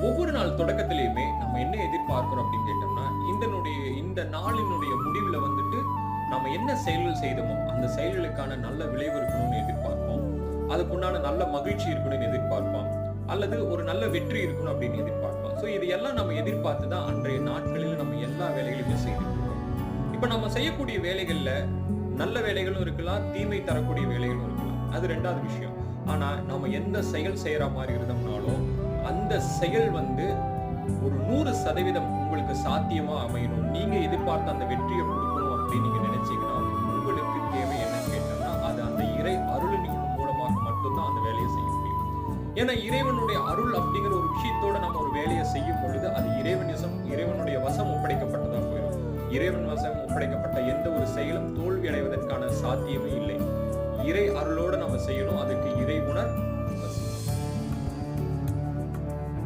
ஒவ்வொரு நாள் தொடக்கத்திலயுமே நம்ம என்ன எதிர்பார்க்கிறோம் அப்படின்னு கேட்டோம்னா, இந்த நாளினுடைய முடிவுல வந்துட்டு நம்ம என்ன செயல்கள் செய்தோமோ, அந்த செயல்களுக்கான நல்ல விளைவு இருக்கணும்னு எதிர்பார்ப்போம். அதுக்குண்டான நல்ல மகிழ்ச்சி இருக்கணும்னு எதிர்பார்ப்போம். அல்லது ஒரு நல்ல வெற்றி இருக்கணும் அப்படின்னு எதிர்பார்ப்போம். சோ இது எல்லாம் நம்ம எதிர்பார்த்து தான் அன்றைய நாட்களில் நம்ம எல்லா வேலைகளையுமே செய்துட்டு இருக்கோம். இப்ப நம்ம செய்யக்கூடிய வேலைகள்ல நல்ல வேலைகளும் இருக்கலாம், தீமை தரக்கூடிய வேலைகளும் இருக்கலாம். அது 2வது விஷயம். ஆனா நம்ம எந்த செயல் செய்யற மாதிரி இருந்தோம்னாலும் அந்த செயல் வந்து ஒரு 100% உங்களுக்கு சாத்தியமா அமையணும். நீங்க எதிர்பார்த்த அந்த வெற்றியை கொடுக்கணும் அப்படின்னு நீங்க நினைச்சீங்கன்னா, உங்களுக்கு தேவை என்னன்னு கேட்டோம்னா, அது அந்த இறை அருளின் மூலமாக மட்டும்தான் அந்த வேலையை செய்ய முடியும். ஏன்னா இறைவனுடைய அருள் அப்படிங்கிற ஒரு விஷயத்தோட நம்ம ஒரு வேலையை செய்யும் பொழுது அது இறைவனுடைய வசம் ஒப்படைக்கப்பட்டதா போயிடும். இறைவன் வசம் ஒப்படைக்கப்பட்ட எந்த ஒரு செயலும் தோல்வி அடைவதற்கான சாத்தியமே இல்லை. இறை அருளோட நம்ம செய்யணும். அதுக்கு இறை உணர்